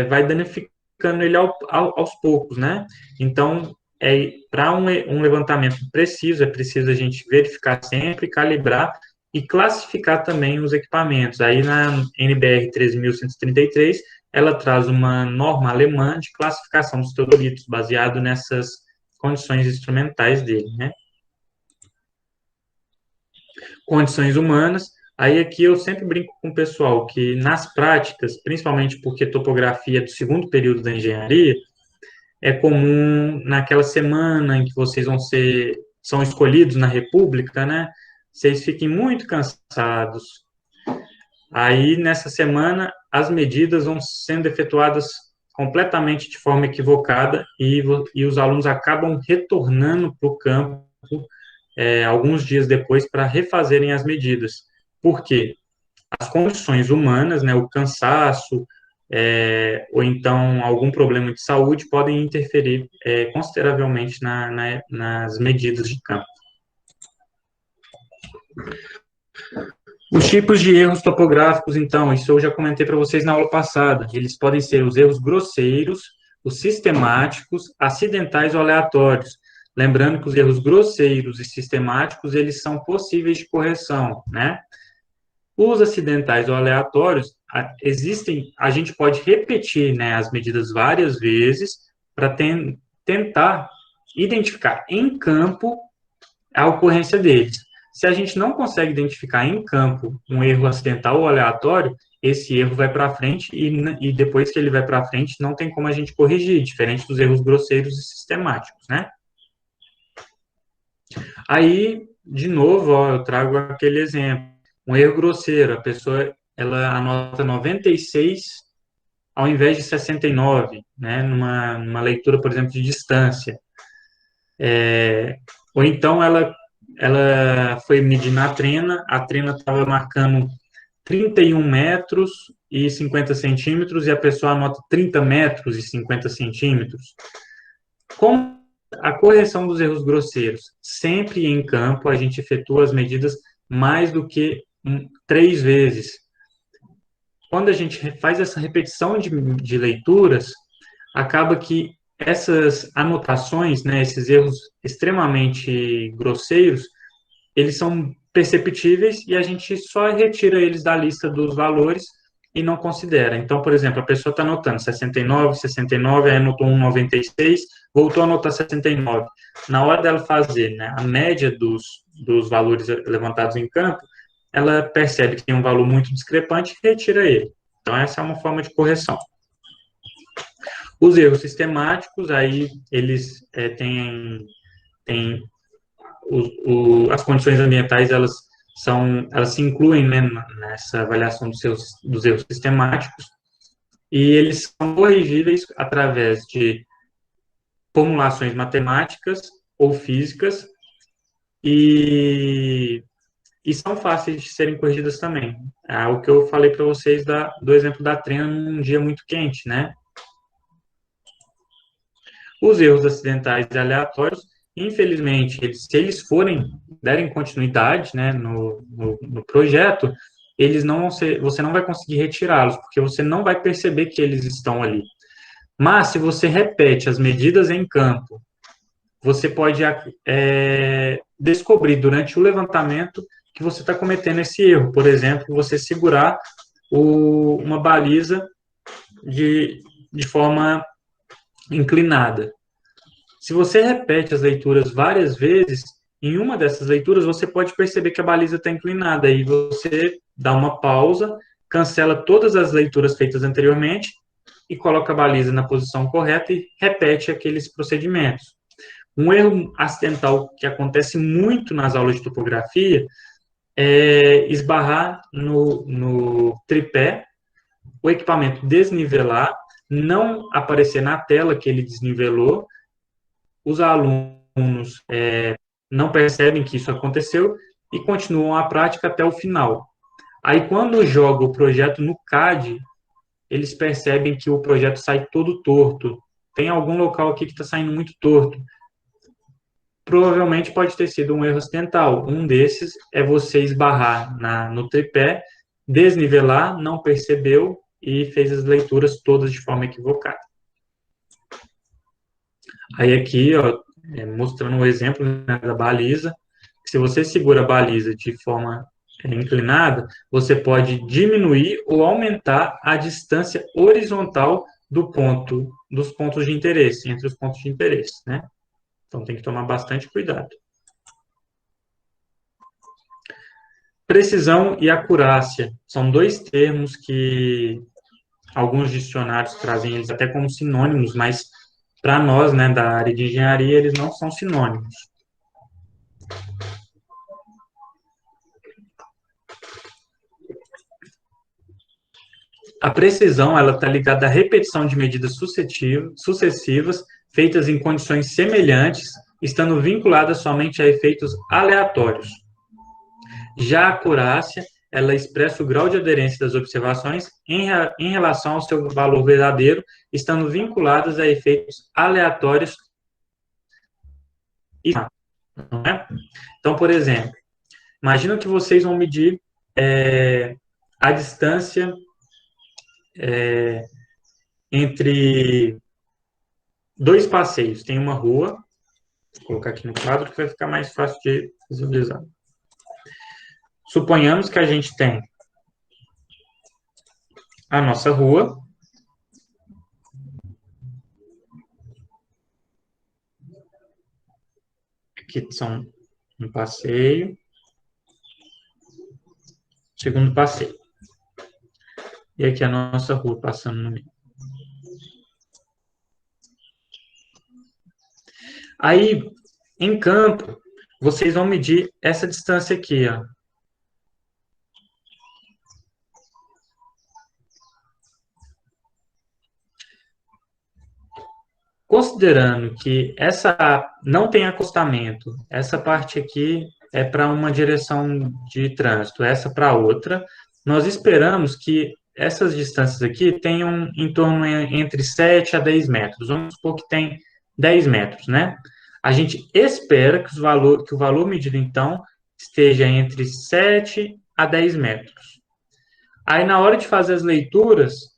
vai danificando ele aos poucos, né? Então, para um levantamento preciso, é preciso a gente verificar sempre, calibrar e classificar também os equipamentos. Aí, na NBR 13.133, ela traz uma norma alemã de classificação dos teodolitos, baseado nessas condições instrumentais dele, né? Condições humanas. Aí aqui eu sempre brinco com o pessoal que nas práticas, principalmente porque topografia é do segundo período da engenharia, é comum naquela semana em que vocês são escolhidos na República, né? Vocês fiquem muito cansados. Aí nessa semana as medidas vão sendo efetuadas completamente de forma equivocada e os alunos acabam retornando para o campo alguns dias depois para refazerem as medidas. Por quê? As condições humanas, né, o cansaço, ou então algum problema de saúde podem interferir consideravelmente nas medidas de campo. Os tipos de erros topográficos, então, isso eu já comentei para vocês na aula passada. Eles podem ser os erros grosseiros, os sistemáticos, acidentais ou aleatórios. Lembrando que os erros grosseiros e sistemáticos, eles são possíveis de correção, né? Os acidentais ou aleatórios, a gente pode repetir, né, as medidas várias vezes para tentar identificar em campo a ocorrência deles. Se a gente não consegue identificar em campo um erro acidental ou aleatório, esse erro vai para frente e depois que ele vai para frente, não tem como a gente corrigir, diferente dos erros grosseiros e sistemáticos, né? Aí, de novo, ó, eu trago aquele exemplo. Um erro grosseiro, a pessoa ela anota 96 ao invés de 69, né, numa leitura, por exemplo, de distância. Ou então ela foi medir na trena, a trena estava marcando 31 metros e 50 centímetros e a pessoa anota 30 metros e 50 centímetros. Como a correção dos erros grosseiros? Sempre em campo a gente efetua as medidas mais do que 3 vezes. Quando a gente faz essa repetição de leituras, acaba que essas anotações, né, esses erros extremamente grosseiros, eles são perceptíveis e a gente só retira eles da lista dos valores e não considera. Então, por exemplo, a pessoa está anotando 69, aí anotou 1,96, voltou a anotar 69. Na hora dela fazer, né, a média dos valores levantados em campo, ela percebe que tem um valor muito discrepante e retira ele. Então, essa é uma forma de correção. Os erros sistemáticos, aí eles têm as condições ambientais, elas se incluem, né, nessa avaliação dos erros sistemáticos, e eles são corrigíveis através de formulações matemáticas ou físicas, e são fáceis de serem corrigidas também. O que eu falei para vocês do exemplo da trena num dia muito quente, né? Os erros acidentais e aleatórios, infelizmente, se eles derem continuidade, né, no projeto, eles não vão você não vai conseguir retirá-los, porque você não vai perceber que eles estão ali. Mas, se você repete as medidas em campo, você pode descobrir durante o levantamento que você está cometendo esse erro. Por exemplo, você segurar uma baliza de forma inclinada. Se você repete as leituras várias vezes, em uma dessas leituras você pode perceber que a baliza está inclinada, aí você dá uma pausa, cancela todas as leituras feitas anteriormente e coloca a baliza na posição correta e repete aqueles procedimentos. Um erro acidental que acontece muito nas aulas de topografia é esbarrar no tripé, o equipamento desnivelar, não aparecer na tela que ele desnivelou, os alunos não percebem que isso aconteceu e continuam a prática até o final. Aí, quando joga o projeto no CAD, eles percebem que o projeto sai todo torto. Tem algum local aqui que está saindo muito torto. Provavelmente pode ter sido um erro acidental. Um desses é você esbarrar no tripé, desnivelar, não percebeu e fez as leituras todas de forma equivocada. Aí aqui, ó, mostrando um exemplo, né, da baliza. Se você segura a baliza de forma inclinada, você pode diminuir ou aumentar a distância horizontal dos pontos de interesse, entre os pontos de interesse, né? Então tem que tomar bastante cuidado. Precisão e acurácia são dois termos que alguns dicionários trazem eles até como sinônimos, mas para nós, né, da área de engenharia, eles não são sinônimos. A precisão, ela está ligada à repetição de medidas sucessivas, feitas em condições semelhantes, estando vinculadas somente a efeitos aleatórios. Já a acurácia, ela expressa o grau de aderência das observações em relação ao seu valor verdadeiro, estando vinculadas a efeitos aleatórios. Não é? Então, por exemplo, imagina que vocês vão medir a distância entre dois passeios. Tem uma rua, vou colocar aqui no quadro que vai ficar mais fácil de visualizar. Suponhamos que a gente tem a nossa rua, aqui são um passeio, segundo passeio. E aqui a nossa rua passando no meio. Aí, em campo, vocês vão medir essa distância aqui, ó. Considerando que essa não tem acostamento, essa parte aqui é para uma direção de trânsito, essa para outra, nós esperamos que essas distâncias aqui tenham em torno entre 7 a 10 metros. Vamos supor que tem 10 metros, né? A gente espera que o valor medido, então, esteja entre 7 a 10 metros. Aí, na hora de fazer as leituras,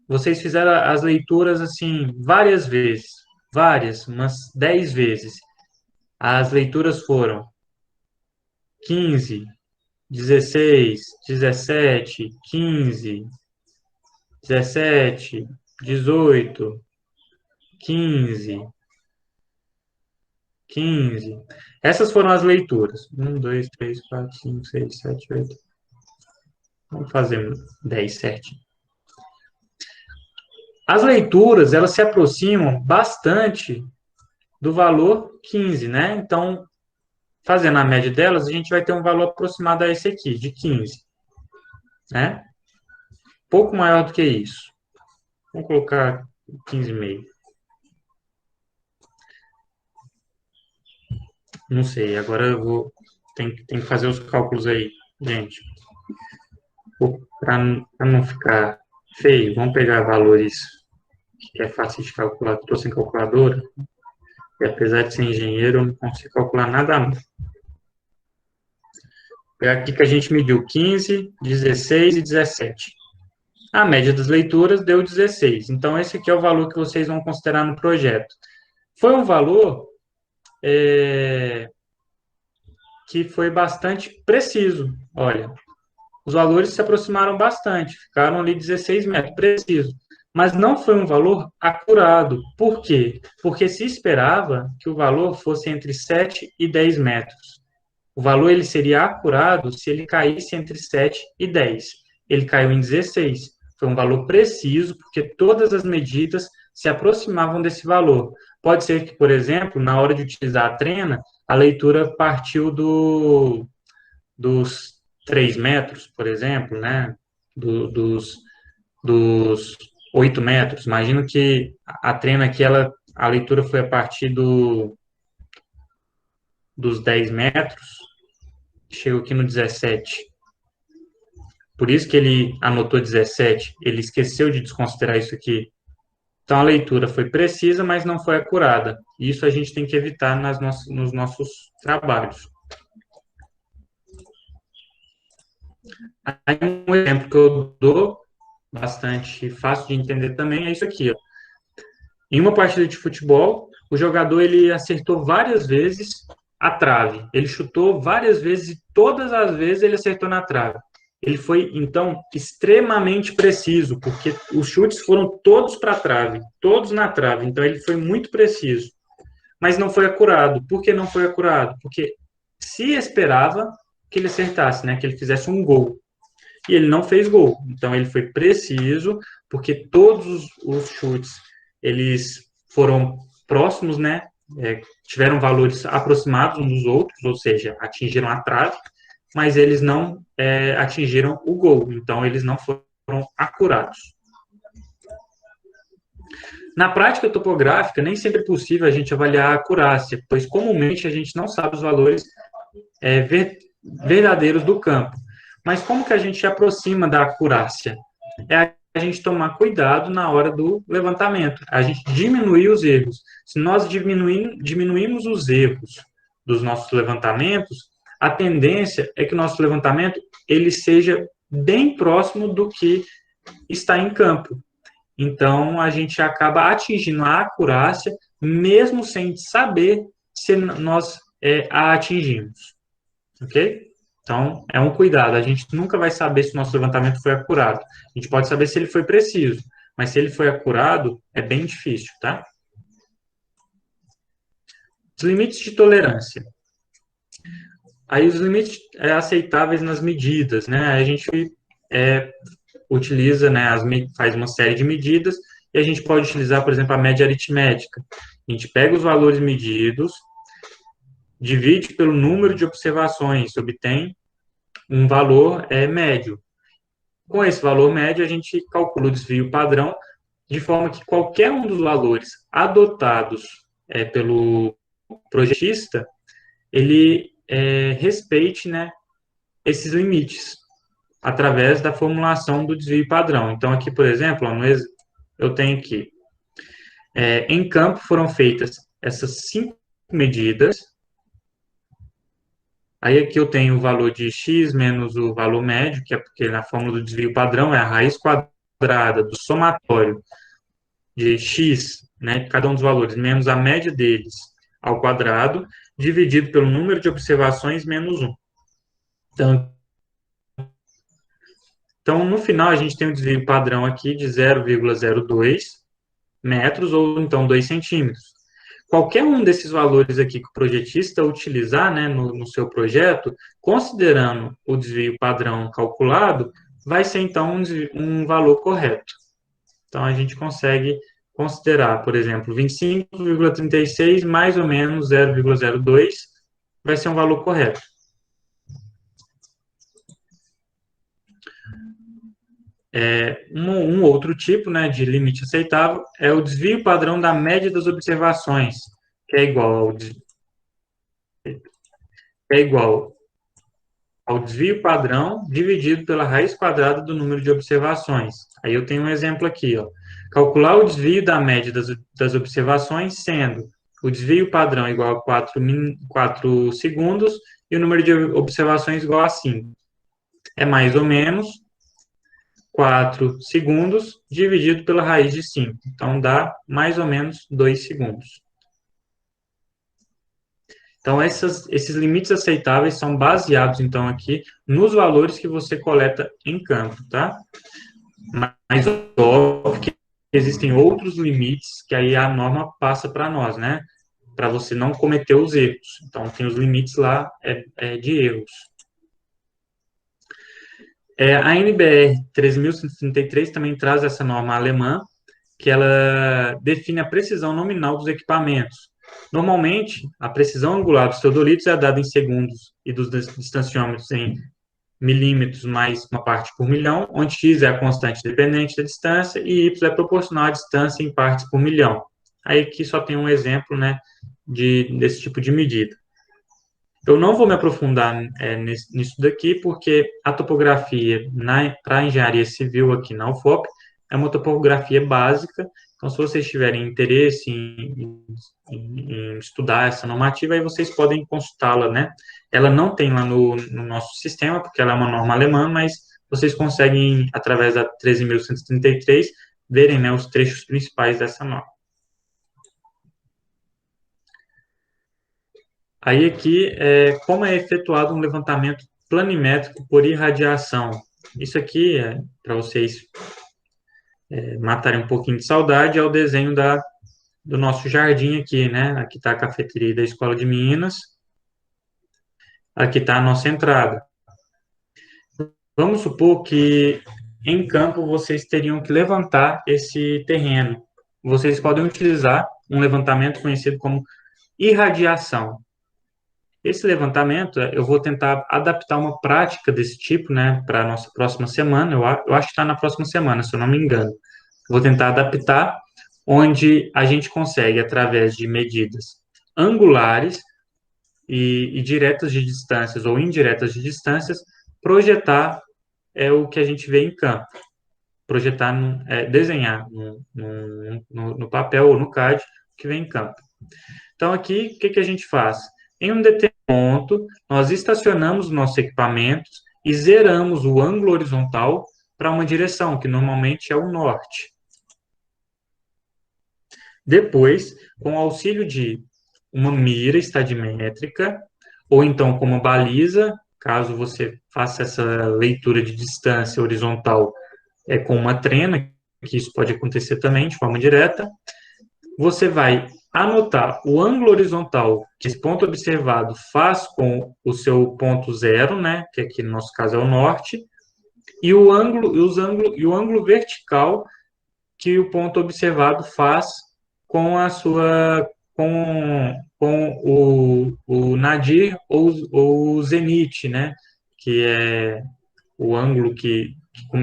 vocês fizeram as leituras, assim, várias vezes. Várias, umas 10 vezes. As leituras foram 15, 16, 17, 15, 17, 18, 15, 15. Essas foram as leituras. 1, 2, 3, 4, 5, 6, 7, 8. Vamos fazer 10 certinho. As leituras, elas se aproximam bastante do valor 15, né? Então, fazendo a média delas, a gente vai ter um valor aproximado a esse aqui, de 15. Né? Pouco maior do que isso. Vamos colocar 15,5. Não sei, agora eu vou... Tem que fazer os cálculos aí, gente. Para não ficar feio, vamos pegar valores que é fácil de calcular. Estou sem calculadora. E apesar de ser engenheiro, eu não consigo calcular nada mais. É aqui que a gente mediu 15, 16 e 17. A média das leituras deu 16. Então, esse aqui é o valor que vocês vão considerar no projeto. Foi um valor que foi bastante preciso. Olha, os valores se aproximaram bastante, ficaram ali 16 metros, preciso. Mas não foi um valor acurado. Por quê? Porque se esperava que o valor fosse entre 7 e 10 metros. O valor ele seria acurado se ele caísse entre 7 e 10. Ele caiu em 16. Foi um valor preciso, porque todas as medidas se aproximavam desse valor. Pode ser que, por exemplo, na hora de utilizar a trena, a leitura partiu dos 3 metros, por exemplo, né? Dos 8 metros. Imagino que a trena aqui, a leitura foi a partir dos 10 metros, chegou aqui no 17. Por isso que ele anotou 17. Ele esqueceu de desconsiderar isso aqui. Então, a leitura foi precisa, mas não foi acurada. Isso a gente tem que evitar nos nossos trabalhos. Aí, um exemplo que eu dou, bastante fácil de entender também, é isso aqui. Ó. Em uma partida de futebol, o jogador ele acertou várias vezes a trave. Ele chutou várias vezes e todas as vezes ele acertou na trave. Ele foi, então, extremamente preciso, porque os chutes foram todos para a trave, todos na trave. Então, ele foi muito preciso. Mas não foi acurado. Por que não foi acurado? Porque se esperava que ele acertasse, né? Que ele fizesse um gol. E ele não fez gol. Então, ele foi preciso, porque todos os chutes, eles foram próximos, né? Tiveram valores aproximados uns dos outros, ou seja, atingiram a trave, mas eles não atingiram o gol. Então, eles não foram acurados. Na prática topográfica, nem sempre é possível a gente avaliar a acurácia, pois comumente a gente não sabe os valores verdadeiros do campo. Mas como que a gente se aproxima da acurácia? É a gente tomar cuidado na hora do levantamento, a gente diminuir os erros. Se nós diminuímos os erros dos nossos levantamentos, a tendência é que o nosso levantamento ele seja bem próximo do que está em campo. Então, a gente acaba atingindo a acurácia, mesmo sem saber se nós a atingimos. Ok? Então, é um cuidado. A gente nunca vai saber se o nosso levantamento foi acurado. A gente pode saber se ele foi preciso, mas se ele foi acurado, é bem difícil, tá? Os limites de tolerância. Aí, os limites aceitáveis nas medidas, né? A gente utiliza, né, faz uma série de medidas e a gente pode utilizar, por exemplo, a média aritmética. A gente pega os valores medidos, divide pelo número de observações, obtém um valor médio. Com esse valor médio, a gente calcula o desvio padrão, de forma que qualquer um dos valores adotados pelo projetista, ele respeite, né, esses limites, através da formulação do desvio padrão. Então, aqui, por exemplo, eu tenho aqui, em campo foram feitas essas 5 medidas. Aí aqui eu tenho o valor de x menos o valor médio, que é porque na fórmula do desvio padrão é a raiz quadrada do somatório de x, né, cada um dos valores, menos a média deles ao quadrado, dividido pelo número de observações menos 1. Então, no final, a gente tem um desvio padrão aqui de 0,02 metros, ou então 2 centímetros. Qualquer um desses valores aqui que o projetista utilizar, né, no seu projeto, considerando o desvio padrão calculado, vai ser, então, um valor correto. Então, a gente consegue considerar, por exemplo, 25,36 mais ou menos 0,02 vai ser um valor correto. Um outro tipo, né, de limite aceitável é o desvio padrão da média das observações, que é igual ao desvio padrão dividido pela raiz quadrada do número de observações. Aí eu tenho um exemplo aqui, ó. Calcular o desvio da média das observações sendo o desvio padrão igual a 4 segundos e o número de observações igual a 5. É mais ou menos 4 segundos dividido pela raiz de 5. Então, dá mais ou menos 2 segundos. Então, esses limites aceitáveis são baseados, então, aqui nos valores que você coleta em campo, tá? Mas, óbvio que existem outros limites que aí a norma passa para nós, né? Para você não cometer os erros. Então, tem os limites lá de erros. A NBR 13.133 também traz essa norma alemã, que ela define a precisão nominal dos equipamentos. Normalmente, a precisão angular dos teodolitos é dada em segundos e dos distanciômetros em milímetros mais uma parte por milhão, onde x é a constante dependente da distância e y é proporcional à distância em partes por milhão. Aí aqui só tem um exemplo, né, desse tipo de medida. Eu não vou me aprofundar nisso daqui, porque a topografia para a engenharia civil aqui na UFOP é uma topografia básica. Então, se vocês tiverem interesse em estudar essa normativa, aí vocês podem consultá-la, né? Ela não tem lá no nosso sistema, porque ela é uma norma alemã, mas vocês conseguem, através da 13.133, verem, né, os trechos principais dessa norma. Aí aqui como é efetuado um levantamento planimétrico por irradiação. Isso aqui, para vocês matarem um pouquinho de saudade, é o desenho do nosso jardim aqui, né? Aqui está a cafeteria da Escola de Minas, aqui está a nossa entrada. Vamos supor que em campo vocês teriam que levantar esse terreno. Vocês podem utilizar um levantamento conhecido como irradiação. Esse levantamento, eu vou tentar adaptar uma prática desse tipo, né, para a nossa próxima semana. Eu acho que está na próxima semana, se eu não me engano. Vou tentar adaptar, onde a gente consegue, através de medidas angulares e diretas de distâncias ou indiretas de distâncias, projetar o que a gente vê em campo. Projetar, desenhar no papel ou no CAD o que vem em campo. Então, aqui, o que, que a gente faz? Em um determinado ponto, nós estacionamos nossos equipamentos e zeramos o ângulo horizontal para uma direção, que normalmente é o norte. Depois, com o auxílio de uma mira estadimétrica, ou então com uma baliza, caso você faça essa leitura de distância horizontal com uma trena, que isso pode acontecer também de forma direta, você vai anotar o ângulo horizontal que esse ponto observado faz com o seu ponto zero, né, que aqui no nosso caso é o norte, e o ângulo vertical que o ponto observado faz com a sua com o nadir ou o zenite, né, que é o ângulo que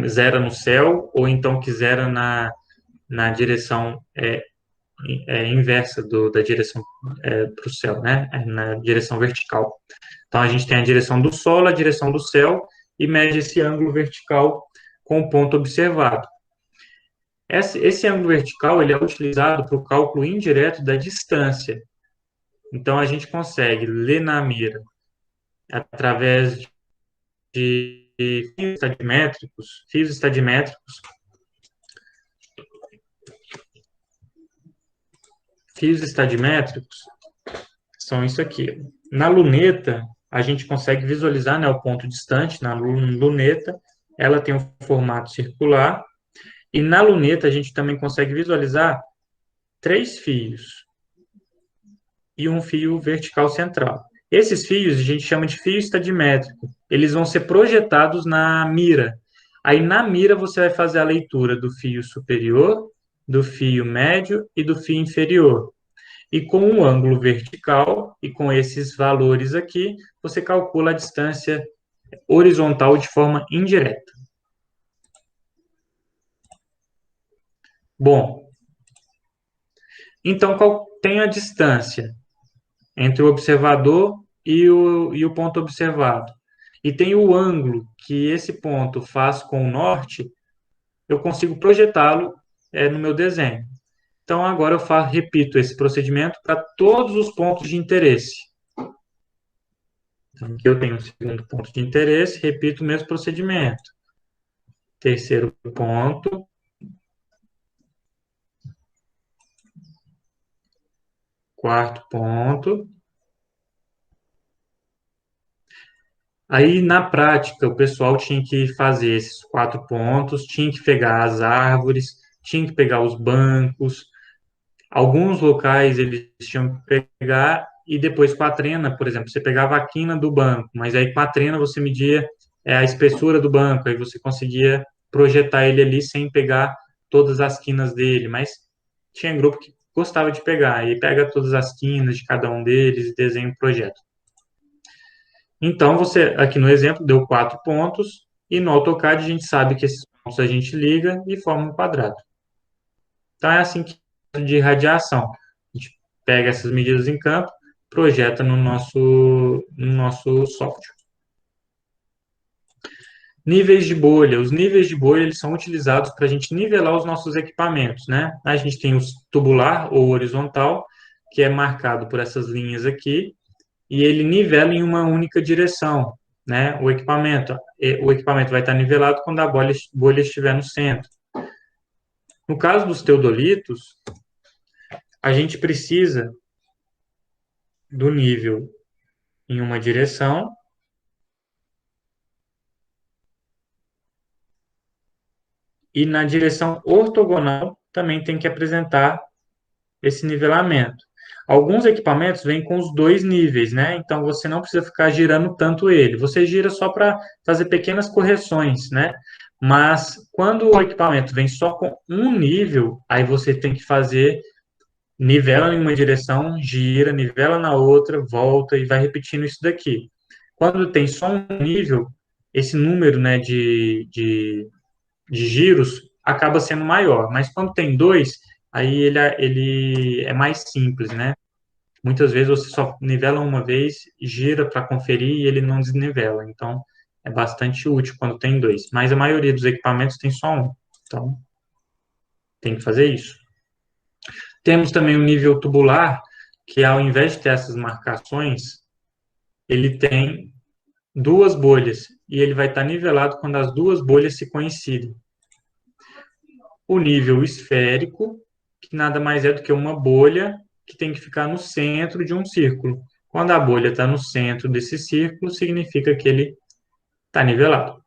zera no céu ou então que zera na direção inversa da direção para o céu, né? Na direção vertical. Então, a gente tem a direção do Sol, a direção do céu, e mede esse ângulo vertical com o ponto observado. Esse ângulo vertical ele é utilizado para o cálculo indireto da distância. Então, a gente consegue ler na mira através de fios estadimétricos, são isso aqui. Na luneta, a gente consegue visualizar, né, o ponto distante na luneta. Ela tem um formato circular. E na luneta, a gente também consegue visualizar 3 fios e um fio vertical central. Esses fios a gente chama de fio estadimétrico. Eles vão ser projetados na mira. Aí na mira você vai fazer a leitura do fio superior, do fio médio e do fio inferior. E com um ângulo vertical e com esses valores aqui, você calcula a distância horizontal de forma indireta. Bom, então qual tem a distância entre o observador e o ponto observado? E tem o ângulo que esse ponto faz com o norte, eu consigo projetá-lo no meu desenho. Então, agora eu repito esse procedimento para todos os pontos de interesse. Então, aqui eu tenho o segundo ponto de interesse, repito o mesmo procedimento. Terceiro ponto. Quarto ponto. Aí, na prática, o pessoal tinha que fazer esses 4 pontos, tinha que pegar as árvores, tinha que pegar os bancos. Alguns locais eles tinham que pegar e depois com a trena, por exemplo, você pegava a quina do banco, mas aí com a trena você media a espessura do banco, aí você conseguia projetar ele ali sem pegar todas as quinas dele, mas tinha grupo que gostava de pegar, aí pega todas as quinas de cada um deles e desenha um projeto. Então, você, aqui no exemplo, deu 4 pontos, e no AutoCAD a gente sabe que esses pontos a gente liga e forma um quadrado. Então, é assim que de radiação. A gente pega essas medidas em campo, projeta no nosso software. Níveis de bolha. Os níveis de bolha eles são utilizados para a gente nivelar os nossos equipamentos, né? A gente tem o tubular ou horizontal, que é marcado por essas linhas aqui, e ele nivela em uma única direção, né? O equipamento vai estar nivelado quando a bolha estiver no centro. No caso dos teodolitos, a gente precisa do nível em uma direção e na direção ortogonal também tem que apresentar esse nivelamento. Alguns equipamentos vêm com os dois níveis, né? Então você não precisa ficar girando tanto ele. Você gira só para fazer pequenas correções, né? Mas quando o equipamento vem só com um nível, aí você tem que fazer nivela em uma direção, gira, nivela na outra, volta e vai repetindo isso daqui. Quando tem só um nível, esse número, né, de giros acaba sendo maior, mas quando tem dois, aí ele é mais simples, né? Muitas vezes você só nivela uma vez, gira para conferir e ele não desnivela. Então, é bastante útil quando tem dois. Mas a maioria dos equipamentos tem só um. Então, tem que fazer isso. Temos também o nível tubular, que ao invés de ter essas marcações, ele tem duas bolhas. E ele vai estar nivelado quando as duas bolhas se coincidem. O nível esférico, que nada mais é do que uma bolha que tem que ficar no centro de um círculo. Quando a bolha está no centro desse círculo, significa que ele está nivelado.